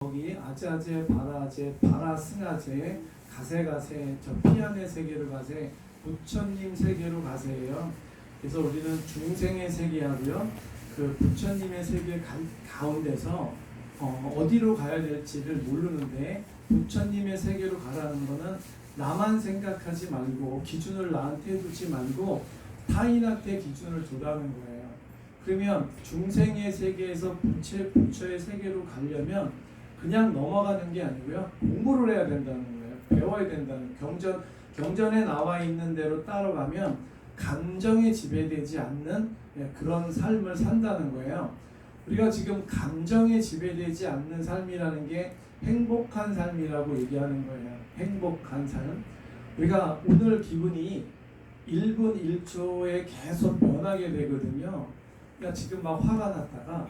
거기 아제아제 바라제 바라승아제 가세가세 저 피안의 세계로 가세 부처님 세계로 가세요. 그래서 우리는 중생의 세계하고요 그 부처님의 세계 가운데서 어디로 가야 될지를 모르는데 부처님의 세계로 가라는 거는 나만 생각하지 말고 기준을 나한테 두지 말고 타인한테 기준을 두라는 거예요. 그러면 중생의 세계에서 부처의 세계로 가려면 그냥 넘어가는 게 아니고요 공부를 해야 된다는 거예요. 배워야 된다는 경전에 나와 있는 대로 따라가면 감정에 지배되지 않는 그런 삶을 산다는 거예요. 우리가 지금 감정에 지배되지 않는 삶이라는 게 행복한 삶이라고 얘기하는 거예요. 행복한 삶. 우리가 오늘 기분이 1분 1초에 계속 변하게 되거든요. 그러니까 지금 막 화가 났다가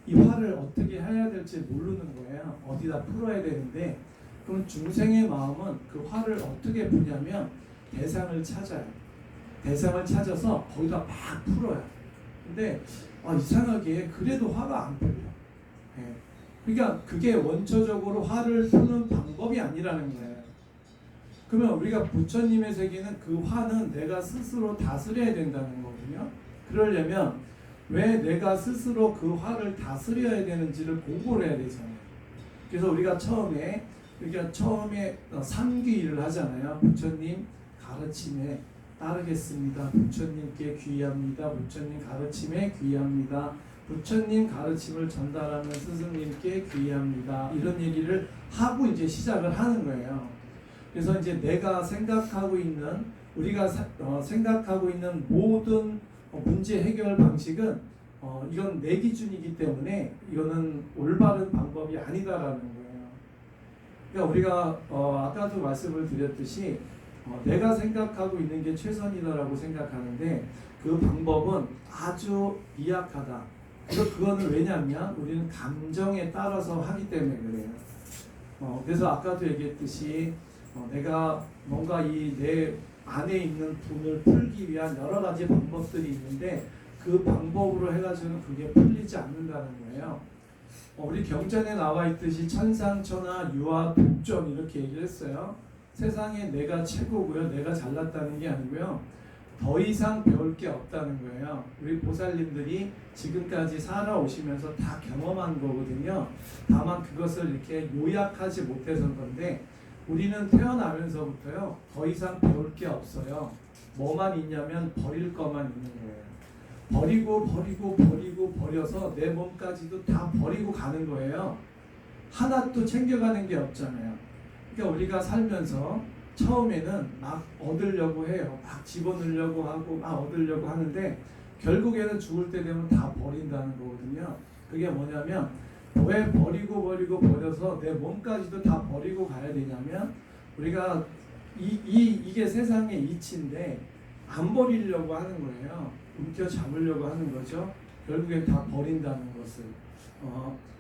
이 화를 어떻게 해야 될지 모르는 거예요. 어디다 풀어야 되는데 그럼 중생의 마음은 그 화를 어떻게 푸냐면 대상을 찾아요. 대상을 찾아서 거기다 막 풀어요. 근데 이상하게 그래도 화가 안 풀려. 그러니까 그게 원초적으로 화를 푸는 방법이 아니라는 거예요. 그러면 우리가 부처님의 세계는 그 화는 내가 스스로 다스려야 된다는 거거든요. 그러려면 왜 내가 스스로 그 화를 다스려야 되는지를 공부를 해야 되잖아요. 그래서 우리가 처음에 삼귀를 하잖아요. 부처님 가르침에 따르겠습니다. 부처님께 귀의합니다. 부처님 가르침에 귀의합니다. 부처님 가르침을 전달하는 스승님께 귀의합니다. 이런 얘기를 하고 이제 시작을 하는 거예요. 그래서 이제 내가 생각하고 있는 우리가 생각하고 있는 모든 문제 해결 방식은 이건 내 기준이기 때문에 이거는 올바른 방법이 아니다라는 거예요. 그러니까 우리가 아까도 말씀을 드렸듯이 내가 생각하고 있는 게 최선이다라고 생각하는데 그 방법은 아주 미약하다. 그거는 왜냐하면 우리는 감정에 따라서 하기 때문에 그래요. 그래서 아까도 얘기했듯이 내가 뭔가 내 안에 있는 분을 풀기 위한 여러 가지 방법들이 있는데 그 방법으로 해가지고는 그게 풀리지 않는다는 거예요. 우리 경전에 나와 있듯이 천상천하 유아 독존 이렇게 얘기를 했어요. 세상에 내가 최고고요. 내가 잘났다는 게 아니고요. 더 이상 배울 게 없다는 거예요. 우리 보살님들이 지금까지 살아오시면서 다 경험한 거거든요. 다만 그것을 이렇게 요약하지 못해서인 건데 우리는 태어나면서부터요 더 이상 배울 게 없어요. 뭐만 있냐면 버릴 것만 있는 거예요. 버려서 내 몸까지도 다 버리고 가는 거예요. 하나도 챙겨가는 게 없잖아요. 그러니까 우리가 살면서 처음에는 막 얻으려고 해요. 막 집어넣으려고 하고 막 얻으려고 하는데 결국에는 죽을 때 되면 다 버린다는 거거든요. 그게 뭐냐면 왜 버려서 내 몸까지도 다 버리고 가야 되냐면 우리가 이게 세상의 이치인데 안 버리려고 하는 거예요. 움켜 잡으려고 하는 거죠. 결국엔 다 버린다는 것을.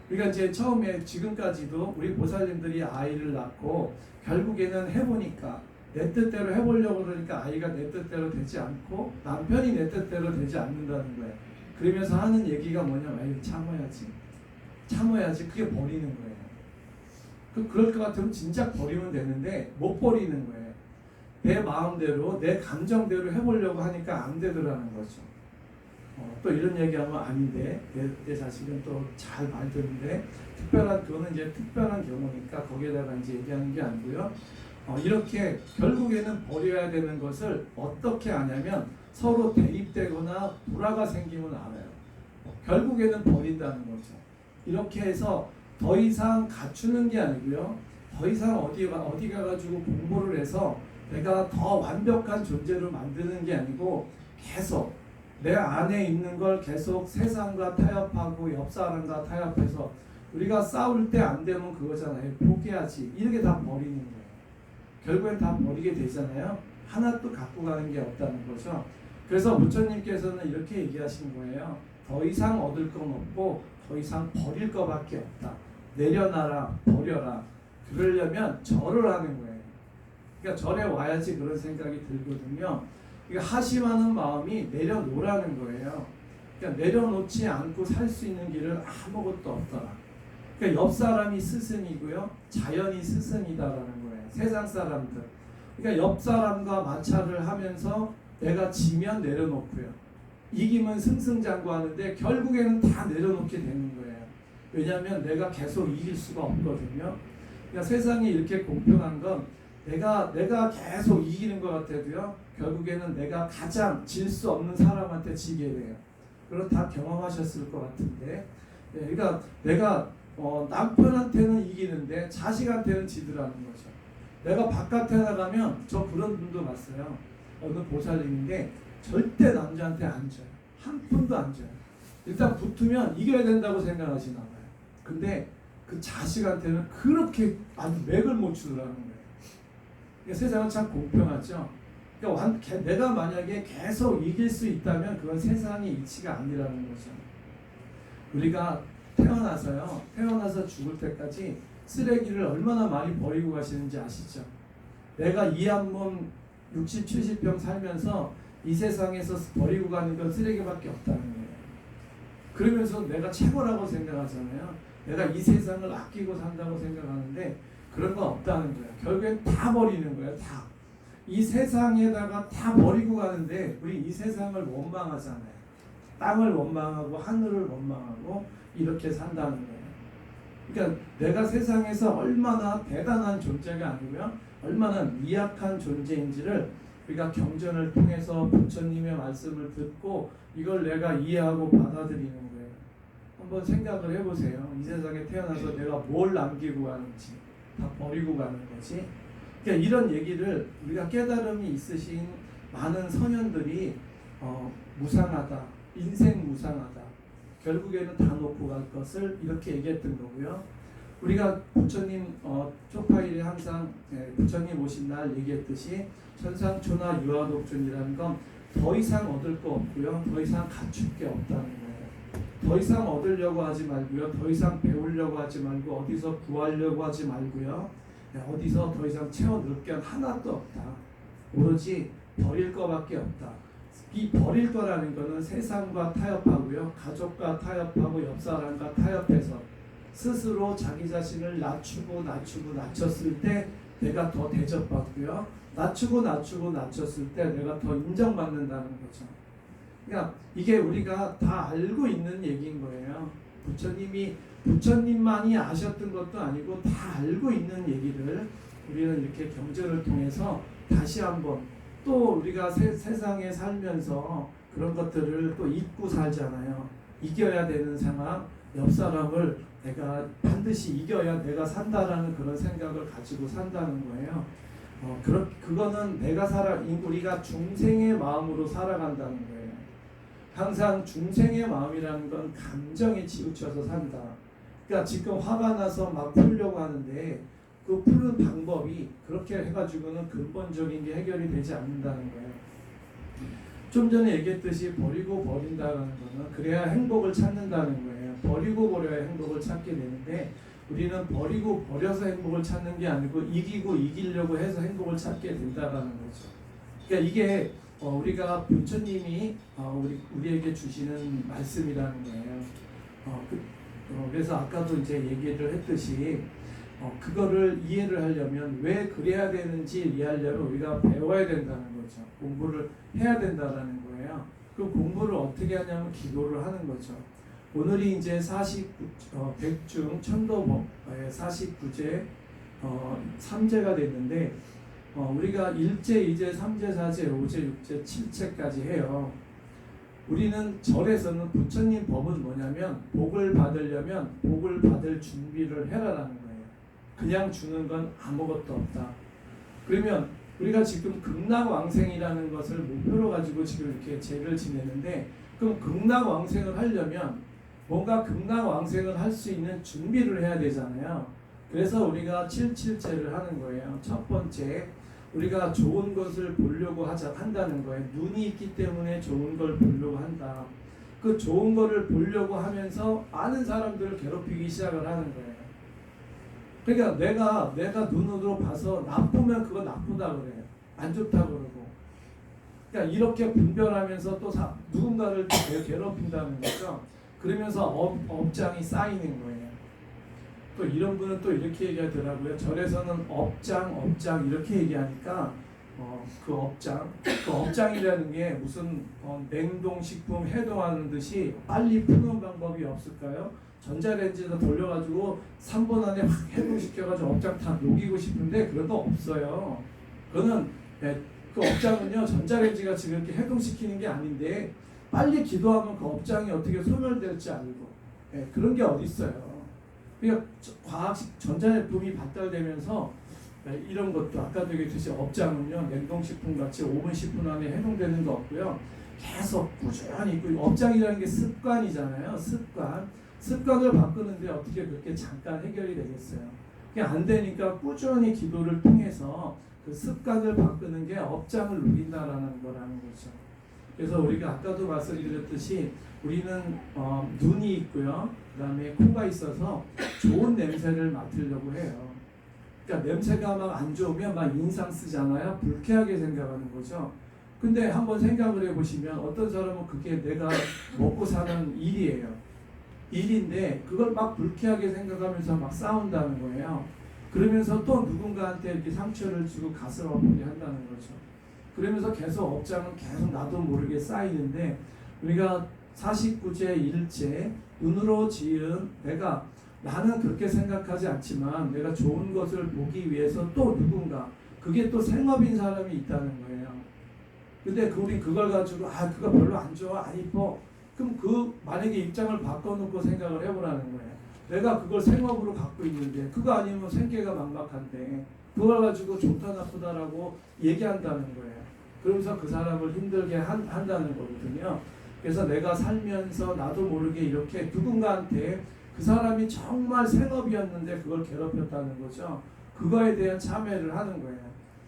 그러니까 이제 처음에 지금까지도 우리 보살님들이 아이를 낳고 결국에는 해보니까 내 뜻대로 해보려고 그러니까 아이가 내 뜻대로 되지 않고 남편이 내 뜻대로 되지 않는다는 거예요. 그러면서 하는 얘기가 뭐냐면 참아야지 그게 버리는 거예요. 그럴 것 같으면 진작 버리면 되는데 못 버리는 거예요. 내 마음대로 내 감정대로 해보려고 하니까 안 되더라는 거죠. 또 이런 얘기하면 아닌데 내 자식은 또 잘 말 듣는데 그거는 이제 특별한 경우니까 거기에다가 이제 얘기하는 게 아니고요. 이렇게 결국에는 버려야 되는 것을 어떻게 하냐면 서로 대립되거나 불화가 생기면 알아요. 결국에는 버린다는 거죠. 이렇게 해서 더 이상 갖추는 게 아니고요. 더 이상 어디 가가지고 공부를 해서 내가 더 완벽한 존재로 만드는 게 아니고 계속 내 안에 있는 걸 계속 세상과 타협하고 옆 사람과 타협해서 우리가 싸울 때 안 되면 그거잖아요. 포기하지. 이렇게 다 버리는 거예요. 결국엔 다 버리게 되잖아요. 하나도 갖고 가는 게 없다는 거죠. 그래서 부처님께서는 이렇게 얘기하신 거예요. 더 이상 얻을 건 없고 더 이상 버릴 것밖에 없다. 내려놔라, 버려라. 그러려면 절을 하는 거예요. 그러니까 절에 와야지 그런 생각이 들거든요. 그러니까 하심하는 마음이 내려놓으라는 거예요. 그러니까 내려놓지 않고 살 수 있는 길은 아무것도 없더라. 그러니까 옆 사람이 스승이고요, 자연이 스승이다라는 거예요. 세상 사람들. 그러니까 옆 사람과 마찰을 하면서 내가 지면 내려놓고요, 이기면 승승장구하는데 결국에는 다 내려놓게 되는 거예요. 왜냐하면 내가 계속 이길 수가 없거든요. 그러니까 세상이 이렇게 공평한 건 내가 계속 이기는 것 같아도요, 결국에는 내가 가장 질 수 없는 사람한테 지게 돼요. 그걸 다 경험하셨을 것 같은데, 그러니까 내가 남편한테는 이기는데 자식한테는 지더라는 거죠. 내가 바깥에 나가면 저 그런 분도 봤어요. 어느 보살님인데 절대 남자한테 안 져요. 한 푼도 안 져요. 일단 붙으면 이겨야 된다고 생각하시나 봐요. 근데 그 자식한테는 그렇게 아주 맥을 못 추더라는 거예요. 그러니까 세상은 참 공평하죠. 그러니까 내가 만약에 계속 이길 수 있다면 그건 세상의 이치가 아니라는 거죠. 우리가 태어나서 죽을 때까지 쓰레기를 얼마나 많이 버리고 가시는지 아시죠? 내가 이 한 몸 60, 70평 살면서 이 세상에서 버리고 가는 건 쓰레기밖에 없다는 거예요. 그러면서 내가 최고라고 생각하잖아요. 내가 이 세상을 아끼고 산다고 생각하는데 그런 건 없다는 거예요. 결국엔 다 버리는 거예요. 다. 이 세상에다가 다 버리고 가는데 우리 이 세상을 원망하잖아요. 땅을 원망하고 하늘을 원망하고 이렇게 산다는 거예요. 그러니까 내가 세상에서 얼마나 대단한 존재가 아니고요, 얼마나 미약한 존재인지를 우리가 경전을 통해서 부처님의 말씀을 듣고 이걸 내가 이해하고 받아들이는 거예요. 한번 생각을 해보세요. 이 세상에 태어나서 내가 뭘 남기고 가는지, 다 버리고 가는 거지. 그러니까 이런 얘기를 우리가 깨달음이 있으신 많은 선현들이 무상하다, 인생 무상하다, 결국에는 다 놓고 갈 것을 이렇게 얘기했던 거고요. 우리가 부처님 쪽파일에 항상 부처님 오신 날 얘기했듯이 천상초나 유아독존이라는 건 더 이상 얻을 거 없고요, 더 이상 갖출 게 없다는 거예요. 더 이상 얻으려고 하지 말고요, 더 이상 배우려고 하지 말고, 어디서 구하려고 하지 말고요, 어디서 더 이상 채워 넣을 게 하나도 없다. 오로지 버릴 거밖에 없다. 이 버릴 거라는 거는 세상과 타협하고요, 가족과 타협하고 옆 사람과 타협해서 스스로 자기 자신을 낮췄을 때 내가 더 대접받고요, 낮췄을 때 내가 더 인정받는다는 거죠. 그러니까 이게 우리가 다 알고 있는 얘기인 거예요. 부처님만이 아셨던 것도 아니고 다 알고 있는 얘기를 우리는 이렇게 경전을 통해서 다시 한번 또 우리가 세상에 살면서 그런 것들을 또 잊고 살잖아요. 이겨야 되는 상황, 옆 사람을 내가 반드시 이겨야 내가 산다라는 그런 생각을 가지고 산다는 거예요. 그거는 우리가 중생의 마음으로 살아간다는 거예요. 항상 중생의 마음이라는 건 감정에 치우쳐서 산다. 그러니까 지금 화가 나서 막 풀려고 하는데 그 푸는 방법이 그렇게 해가지고는 근본적인 게 해결이 되지 않는다는 거예요. 좀 전에 얘기했듯이 버리고 버린다는 거는 그래야 행복을 찾는다는 거예요. 버리고 버려야 행복을 찾게 되는데 우리는 버리고 버려서 행복을 찾는 게 아니고 이기고 이기려고 해서 행복을 찾게 된다는 거죠. 그러니까 이게 우리가 부처님이 우리에게 주시는 말씀이라는 거예요. 그래서 아까도 이제 얘기를 했듯이 그거를 이해를 하려면 왜 그래야 되는지 이해하려면 우리가 배워야 된다는 거죠. 공부를 해야 된다는 거예요. 그 공부를 어떻게 하냐면 기도를 하는 거죠. 오늘이 이제 100중 천도법 49제 3제가 됐는데 우리가 1제, 2제, 3제, 4제, 5제, 6제, 7제까지 해요. 우리는 절에서는 부처님 법은 뭐냐면 복을 받으려면 복을 받을 준비를 해라라는 거예요. 그냥 주는 건 아무것도 없다. 그러면 우리가 지금 극락왕생이라는 것을 목표로 가지고 지금 이렇게 제를 지내는데, 그럼 극락왕생을 하려면 뭔가 극락왕생을 할 수 있는 준비를 해야 되잖아요. 그래서 우리가 77제를 하는 거예요. 첫 번째, 우리가 좋은 것을 보려고 한다는 거예요. 눈이 있기 때문에 좋은 걸 보려고 한다. 그 좋은 거를 보려고 하면서 많은 사람들을 괴롭히기 시작을 하는 거예요. 그러니까 내가 눈으로 봐서 나쁘면 그거 나쁘다 그래요. 안 좋다 그러고. 그러니까 이렇게 분별하면서 또 누군가를 괴롭힌다는 거죠. 그러면서 업장이 쌓이는 거예요. 또 이런 분은 또 이렇게 얘기하더라고요. 절에서는 업장 이렇게 얘기하니까 그 업장이라는 게 무슨 냉동식품 해동하는 듯이 빨리 푸는 방법이 없을까요? 전자레인지에다 돌려가지고 3분 안에 확 해동시켜가지고 업장 다 녹이고 싶은데 그런 거 없어요. 그거는 그 업장은요 전자레인지가 지금 이렇게 해동시키는 게 아닌데 빨리 기도하면 그 업장이 어떻게 소멸될지 알고 그런 게 어디 있어요. 그러니까 과학식 전자제품이 발달되면서 이런 것도 아까도 얘기했듯이 업장은요 냉동식품 같이 5분 10분 안에 해동되는 거 없고요 계속 꾸준히 있고 업장이라는 게 습관이잖아요. 습관을 바꾸는데 어떻게 그렇게 잠깐 해결이 되겠어요. 그게 안 되니까 꾸준히 기도를 통해서 그 습관을 바꾸는 게 업장을 누린다라는 거라는 거죠. 그래서 우리가 아까도 말씀드렸듯이 우리는 눈이 있고요. 그 다음에 코가 있어서 좋은 냄새를 맡으려고 해요. 그러니까 냄새가 막 안 좋으면 막 인상 쓰잖아요. 불쾌하게 생각하는 거죠. 근데 한번 생각을 해보시면 어떤 사람은 그게 내가 먹고 사는 일이에요. 일인데 그걸 막 불쾌하게 생각하면서 막 싸운다는 거예요. 그러면서 또 누군가한테 이렇게 상처를 주고 가슴 아프게 한다는 거죠. 그러면서 계속 업장은 계속 나도 모르게 쌓이는데 우리가 49제 1제 눈으로 지은 나는 그렇게 생각하지 않지만 내가 좋은 것을 보기 위해서 또 누군가 그게 또 생업인 사람이 있다는 거예요. 근데 우리 그걸 가지고 그거 별로 안 좋아 안 이뻐 그럼 만약에 입장을 바꿔놓고 생각을 해보라는 거예요. 내가 그걸 생업으로 갖고 있는데 그거 아니면 생계가 막막한데 그걸 가지고 좋다 나쁘다라고 얘기한다는 거예요. 그러면서 그 사람을 힘들게 한다는 거거든요. 그래서 내가 살면서 나도 모르게 이렇게 누군가한테 그 사람이 정말 생업이었는데 그걸 괴롭혔다는 거죠. 그거에 대한 참회를 하는 거예요.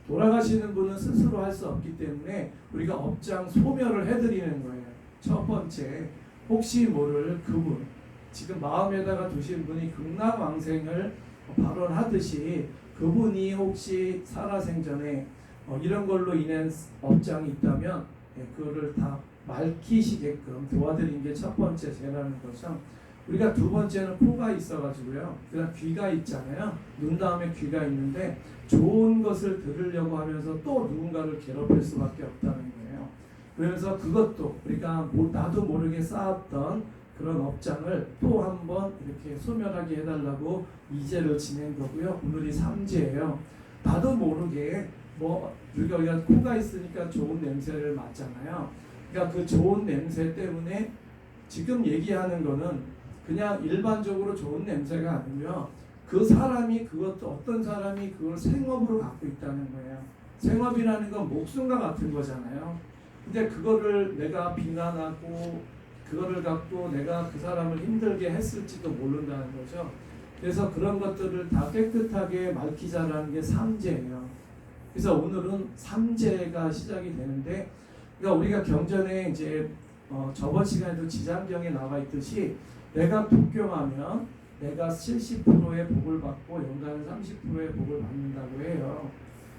돌아가시는 분은 스스로 할 수 없기 때문에 우리가 업장 소멸을 해드리는 거예요. 첫 번째, 혹시 모를 그분, 지금 마음에다가 두신 분이 극락왕생을 발언하듯이 그분이 혹시 살아생전에 이런 걸로 인한 업장이 있다면 그거를 다 밝히시게끔 도와드린 게 첫 번째 죄라는 거죠. 우리가 두 번째는 코가 있어가지고요. 그다음 귀가 있잖아요. 눈 다음에 귀가 있는데 좋은 것을 들으려고 하면서 또 누군가를 괴롭힐 수밖에 없다는 거예요. 그러면서 그것도 우리가 나도 모르게 쌓았던 그런 업장을 또 한번 이렇게 소멸하게 해달라고 2제를 지낸 거고요. 오늘이 3제예요. 나도 모르게 우리가 코가 있으니까 좋은 냄새를 맡잖아요. 그러니까 그 좋은 냄새 때문에 지금 얘기하는 거는 그냥 일반적으로 좋은 냄새가 아니고요. 그 사람이 어떤 사람이 그걸 생업으로 갖고 있다는 거예요. 생업이라는 건 목숨과 같은 거잖아요. 근데 그거를 내가 비난하고 그거를 갖고 내가 그 사람을 힘들게 했을지도 모른다는 거죠. 그래서 그런 것들을 다 깨끗하게 밝히자라는 게 3제예요. 그래서 오늘은 3제가 시작이 되는데, 그러니까 우리가 경전에 이제 저번 시간에도 지장경에 나와 있듯이 내가 독경하면 내가 70%의 복을 받고 연간은 30%의 복을 받는다고 해요.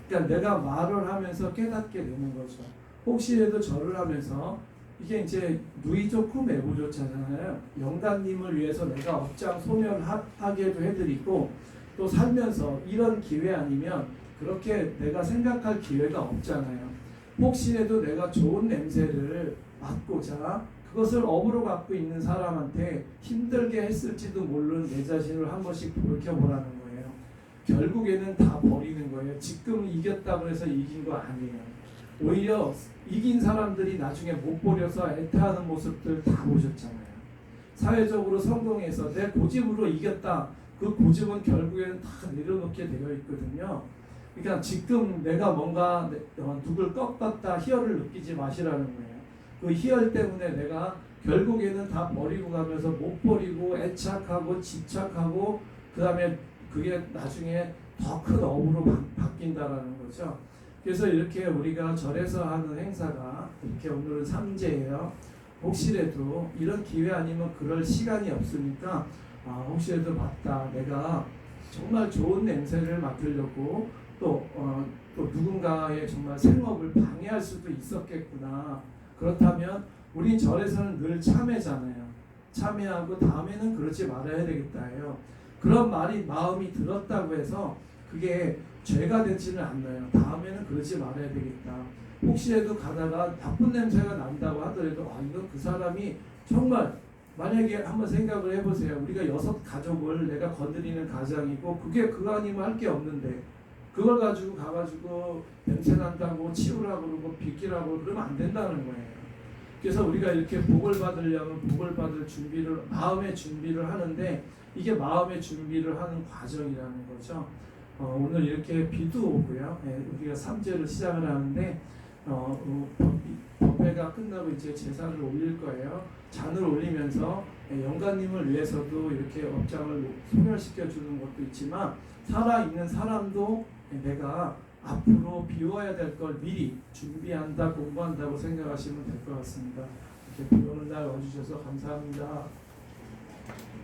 그러니까 내가 말을 하면서 깨닫게 되는 거죠. 혹시라도 절을 하면서 이게 이제 누이 좋고 매부 좋잖아요. 영단님을 위해서 내가 업장 소멸하게도 해드리고 또 살면서 이런 기회 아니면 그렇게 내가 생각할 기회가 없잖아요. 혹시라도 내가 좋은 냄새를 맡고자 그것을 업으로 갖고 있는 사람한테 힘들게 했을지도 모르는 내 자신을 한 번씩 돌이켜보라는 거예요. 결국에는 다 버리는 거예요. 지금 이겼다고 해서 이긴 거 아니에요. 오히려 이긴 사람들이 나중에 못 버려서 애타하는 모습들 다 보셨잖아요. 사회적으로 성공해서 내 고집으로 이겼다. 그 고집은 결국에는 다 내려놓게 되어 있거든요. 그러니까 지금 내가 뭔가 누굴 꺾었다 희열을 느끼지 마시라는 거예요. 그 희열 때문에 내가 결국에는 다 버리고 가면서 못 버리고 애착하고 집착하고 그 다음에 그게 나중에 더 큰 업으로 바뀐다라는 거죠. 그래서 이렇게 우리가 절에서 하는 행사가 이렇게 오늘은 3제예요. 혹시라도 이런 기회 아니면 그럴 시간이 없으니까 혹시라도 맞다. 내가 정말 좋은 냄새를 맡으려고 또 누군가의 정말 생업을 방해할 수도 있었겠구나. 그렇다면 우리 절에서는 늘 참회잖아요. 참회하고 다음에는 그러지 말아야 되겠다 해요. 그런 말이 마음이 들었다고 해서 그게 죄가 되지는 않나요. 다음에는 그러지 말아야 되겠다. 혹시라도 가다가 나쁜 냄새가 난다고 하더라도 이거 그 사람이 정말 만약에 한번 생각을 해보세요. 우리가 6가족을 내가 건드리는 가장이고 그게 그거 아니면 할 게 없는데 그걸 가지고 가가지고 냄새 난다고 치우라고 그러고 비키라고 그러면 안 된다는 거예요. 그래서 우리가 이렇게 복을 받으려면 복을 받을 준비를 마음의 준비를 하는데 이게 마음의 준비를 하는 과정이라는 거죠. 오늘 이렇게 비도 오고요. 우리가 3제를 시작을 하는데 법회가 끝나고 이제 제사를 올릴 거예요. 잔을 올리면서 영가님을 위해서도 이렇게 업장을 소멸시켜 주는 것도 있지만 살아있는 사람도 내가 앞으로 비워야 될 걸 미리 준비한다, 공부한다고 생각하시면 될 것 같습니다. 이렇게 비 오는 날 와주셔서 감사합니다.